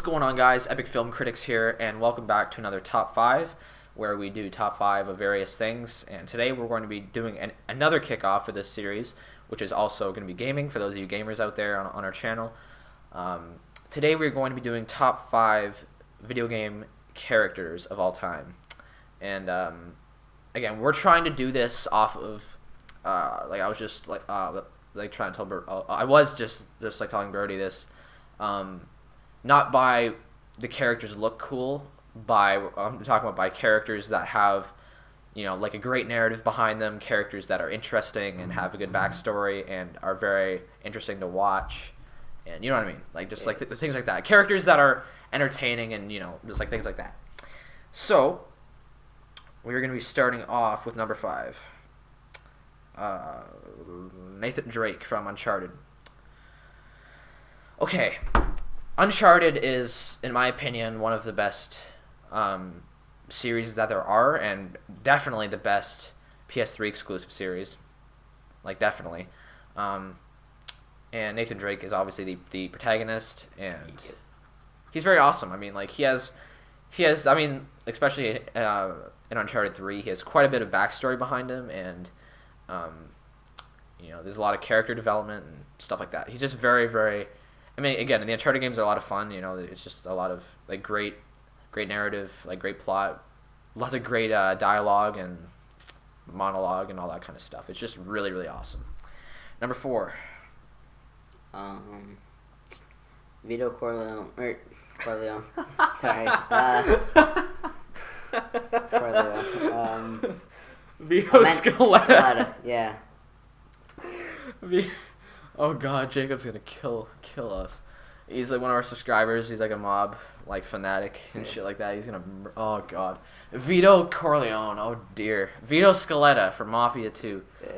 going on, guys? EpicFilmCritics here, and welcome back to another Top 5, where we do Top 5 of various things. And today we're going to be doing another kickoff for this series, which is also going to be gaming, for those of you gamers out there on our channel. Today we're going to be doing Top 5 video game characters of all time. And again, we're trying to do this off of, I was just trying to tell I was just like telling Birdie this, not by the characters look cool, I'm talking about by characters that have, like a great narrative behind them, characters that are interesting and have a good backstory and are very interesting to watch, and you know what I mean, like just like things like that, characters that are entertaining and just like things like that. So we're going to be starting off with number 5. Nathan Drake from Uncharted. Okay, Uncharted is, in my opinion, one of the best series that there are, and definitely the best PS3 exclusive series. Like, definitely. And Nathan Drake is obviously the protagonist, and he's very awesome. I mean, like, he has, I mean, especially in Uncharted 3, he has quite a bit of backstory behind him, and there's a lot of character development and stuff like that. He's just very, very, I mean, again, the Uncharted games are a lot of fun. It's just a lot of like great narrative, like great plot, lots of great dialogue and monologue and all that kind of stuff. It's just really, really awesome. Number 4. Vito Corleone, Corleone. Sorry. Corleone. Vito Scaletta. Yeah. Oh God, Jacob's gonna kill us. He's like one of our subscribers. He's like a mob like fanatic and shit like that. He's gonna, oh God, Vito Corleone. Oh dear, Vito Scaletta from Mafia 2. Yeah.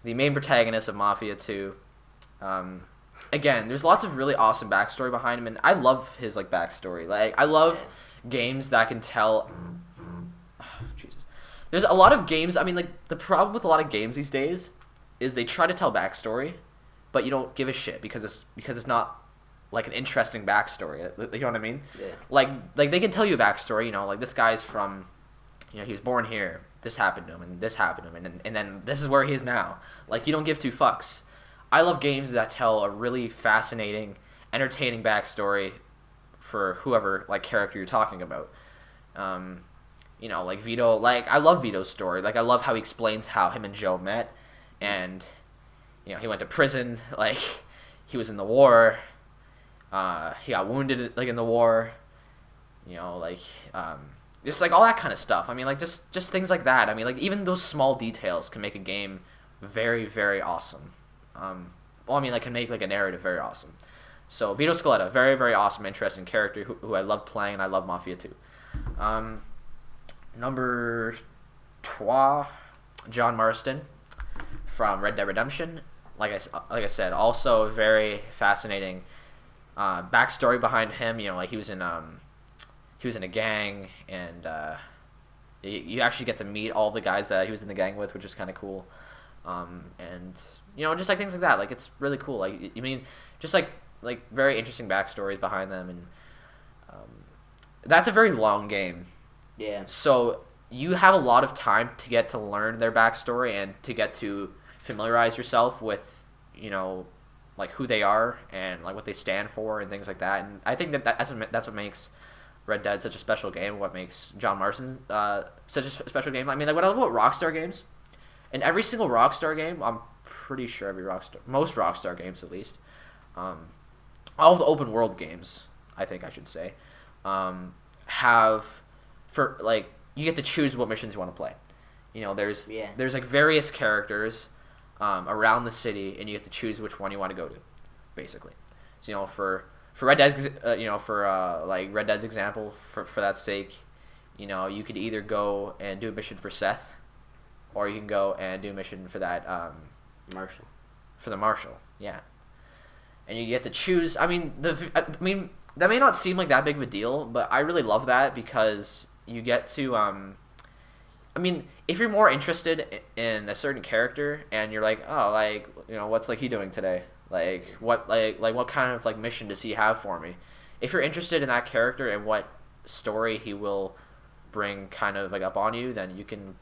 The main protagonist of Mafia 2. Again, there's lots of really awesome backstory behind him, and I love his like backstory. Like, I love games that can tell. Oh, Jesus, there's a lot of games. I mean, like, the problem with a lot of games these days is they try to tell backstory, but you don't give a shit because it's not like an interesting backstory. You know what I mean? Yeah. Like they can tell you a backstory. Like, this guy's from, he was born here. This happened to him, and this happened to him, and then this is where he is now. Like, you don't give two fucks. I love games that tell a really fascinating, entertaining backstory for whoever like character you're talking about. Like Vito. Like, I love Vito's story. Like, I love how he explains how him and Joe met, and he went to prison. Like, he was in the war. He got wounded like in the war. Just like all that kind of stuff. I mean, like just things like that. I mean, like, even those small details can make a game very, very awesome. Can make like a narrative very awesome. So Vito Scaletta, very, very awesome, interesting character who I love playing, and I love Mafia 2. Number 3, John Marston from Red Dead Redemption. Like I said, also a very fascinating backstory behind him. Like, he was in a gang, and you actually get to meet all the guys that he was in the gang with, which is kind of cool. And just like things like that. Like, it's really cool. Like, just like very interesting backstories behind them, and that's a very long game. Yeah. So you have a lot of time to get to learn their backstory and to get to familiarize yourself with, like who they are and like what they stand for and things like that. And I think that's what makes Red Dead such a special game. What makes John Marston such a special game. I mean, like, what I love about Rockstar games, in every single Rockstar game, I'm pretty sure most Rockstar games at least, all of the open world games, I think I should say, have, for like, you get to choose what missions you want to play. There's like various characters around the city, and you get to choose which one you want to go to, basically. So for Red Dead's like Red Dead's example, for that sake, you could either go and do a mission for Seth, or you can go and do a mission for that Marshall. For the Marshal, yeah. And you get to choose. I mean, that may not seem like that big of a deal, but I really love that because you get to if you're more interested in a certain character and you're like, oh, like, what's like he doing today? Like what kind of like mission does he have for me? if you're interested in that character and what story he will bring kind of like up on you, then you can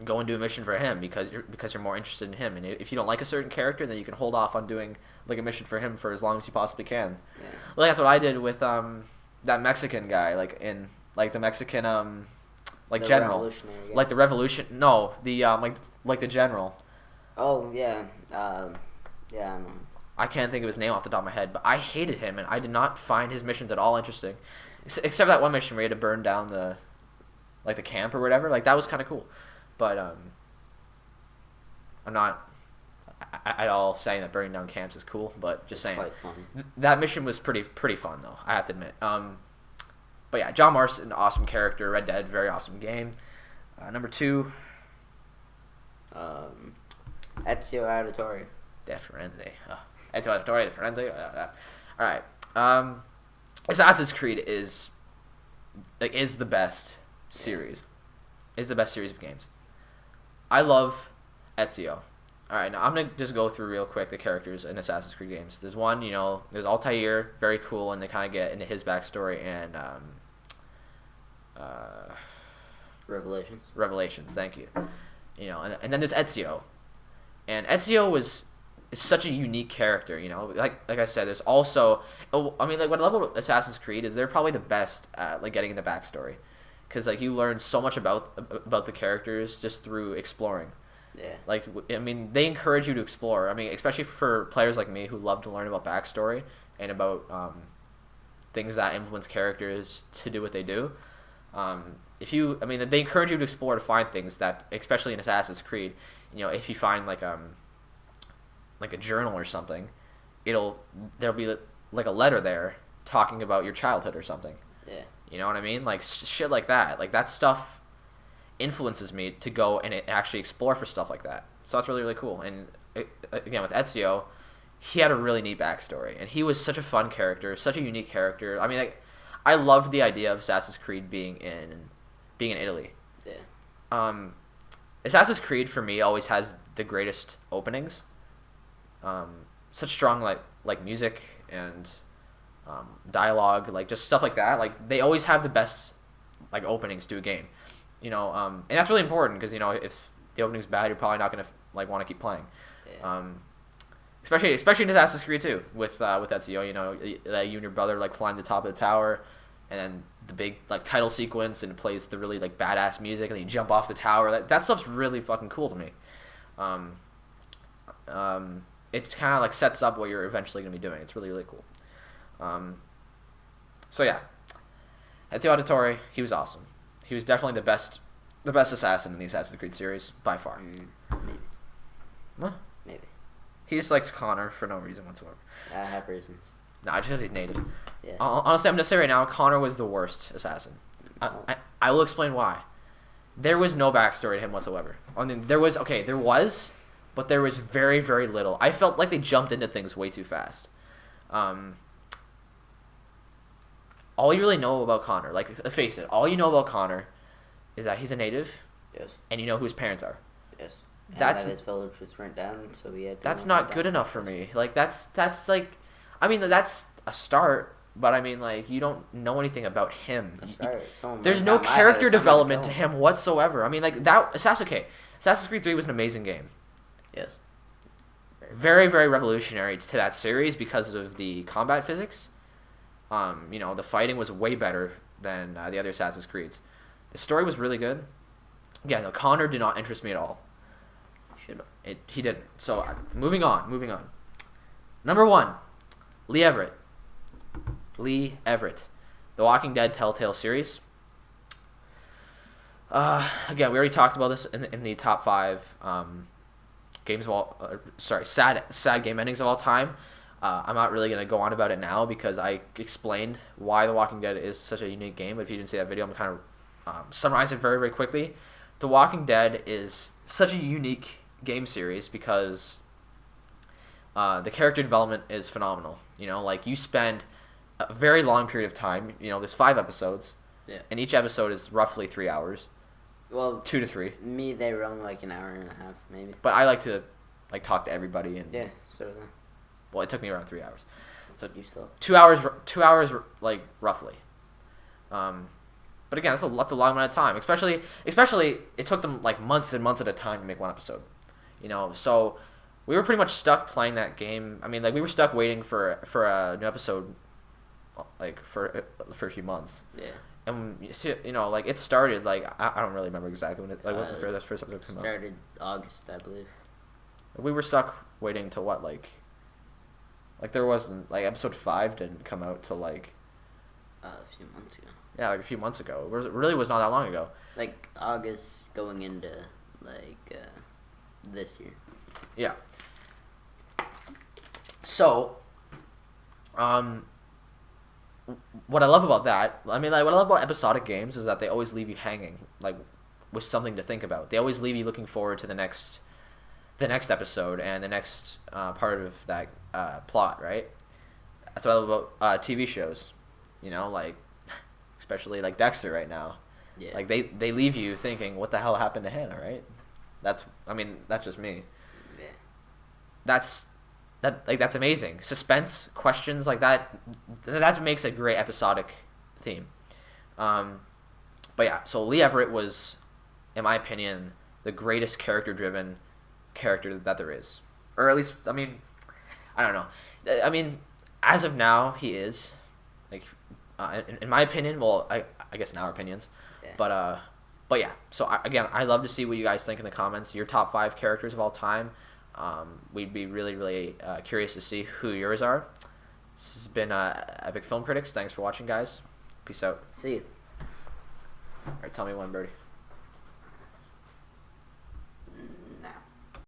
go and do a mission for him because you're more interested in him. And if you don't like a certain character, then you can hold off on doing like a mission for him for as long as you possibly can. Yeah. Like that's what I did with that Mexican guy, like in like the Mexican like The general, revolutionary guy. like the revolution. No, the like the general. Oh yeah, yeah. I know. I can't think of his name off the top of my head, but I hated him and I did not find his missions at all interesting, except that one mission where he had to burn down the camp or whatever. Like that was kind of cool, but I'm not at all saying that burning down camps is cool, but just saying Quite fun. that mission was pretty fun though. I have to admit. But yeah, John Marston, awesome character. Red Dead, very awesome game. Number 2, Ezio Auditore. De Firenze. Ezio Auditore, De Firenze. All right. Assassin's Creed is the best series. Is the best series of games. I love Ezio. All right, now I'm gonna just go through real quick the characters in Assassin's Creed games. There's one, there's Altair, very cool, and they kind of get into his backstory and Revelations. Thank you. And then there's Ezio, and Ezio is such a unique character. Like I said, there's also, what I love about Assassin's Creed is they're probably the best at like getting into backstory, because like you learn so much about the characters just through exploring. Yeah. They encourage you to explore. Especially for players like me who love to learn about backstory and about things that influence characters to do what they do. They encourage you to explore to find things that, especially in Assassin's Creed, if you find like a journal or something, there'll be like a letter there talking about your childhood or something. Yeah. You know what I mean? Like shit like that. Like that stuff influences me to go and actually explore for stuff like that. So that's really, really cool. And again, with Ezio, he had a really neat backstory, and he was such a fun character, such a unique character. I loved the idea of Assassin's Creed being in Italy. Yeah. Assassin's Creed for me always has the greatest openings. Such strong like music and dialogue, like just stuff like that. Like they always have the best like openings to a game. And that's really important because if the opening's bad, you're probably not gonna like want to keep playing. Yeah. Especially in Assassin's Creed 2 with Ezio. You and your brother like climb the top of the tower, and then the big like title sequence, and it plays the really like badass music, and then you jump off the tower. That stuff's really fucking cool to me. It kind of like sets up what you're eventually gonna be doing. It's really, really cool. So yeah, Ezio Auditore, he was awesome. He was definitely the best assassin in the Assassin's Creed series by far. Maybe. What? Maybe. He just likes Connor for no reason whatsoever. I have reasons. Nah, just because he's native. Yeah. Honestly, I'm gonna say right now, Connor was the worst assassin. I will explain why. There was no backstory to him whatsoever. There was, but there was very, very little. I felt like they jumped into things way too fast. All you really know about Connor, like face it, all you know about Connor is that he's a native. Yes. And you know who his parents are. Yes. And That's that his village was burnt down, so he had to. That's not good enough for me. Like that's like, that's a start, but you don't know anything about him. There's no character development to him whatsoever. Assassin's Creed 3 was an amazing game. Yes. Very, very revolutionary to that series because of the combat physics. The fighting was way better than the other Assassin's Creeds. The story was really good. Yeah, no, Connor did not interest me at all. Should have. He didn't. So, moving on. Number 1, Lee Everett. The Walking Dead Telltale series. Again, we already talked about this in the top 5 games of all. Sad game endings of all time. I'm not really gonna go on about it now because I explained why The Walking Dead is such a unique game. But if you didn't see that video, I'm kind of summarize it very, very quickly. The Walking Dead is such a unique game series because the character development is phenomenal. You spend a very long period of time. There's 5 episodes. Yeah. And each episode is roughly 3 hours. Well, 2 to 3. Me, they run like an hour and a half, maybe. But I like to talk to everybody and yeah, so then. Well, it took me around 3 hours. So You still. 2 hours. 2 hours, like roughly. But again, that's a long amount of time. Especially it took them like months and months at a time to make one episode. You know, so we were pretty much stuck playing that game. I mean, like we were stuck waiting for a new episode, like for a few months. Yeah. And you know, like it started like I don't really remember exactly when it when the first episode came out. Started August, I believe. We were stuck waiting till what like there wasn't like episode 5 didn't come out till like A few months ago. yeah, like a few months ago. It really was not that long ago. Like August going into like this year. Yeah. So, what I love about that, I mean, like, what I love about episodic games is that they always leave you hanging, like, with something to think about. They always leave you looking forward to the next episode and the next part of that plot, right? That's what I love about TV shows, you know, like, especially like Dexter right now. Yeah. Like they leave you thinking, what the hell happened to Hannah, right? That's just me. Yeah. That's amazing. Suspense, questions like that. That makes a great episodic theme. But yeah, so Lee Everett was, in my opinion, the greatest character-driven character that there is, or at least, I mean, I don't know. I mean, as of now, he is, like, in my opinion. Well, I guess in our opinions, Yeah. But yeah. So again, I love to see what you guys think in the comments. Your top 5 characters of all time. We'd be really, really curious to see who yours are. This has been Epic Film Critics. Thanks for watching, guys. Peace out. See you. All right, tell me one, Birdie.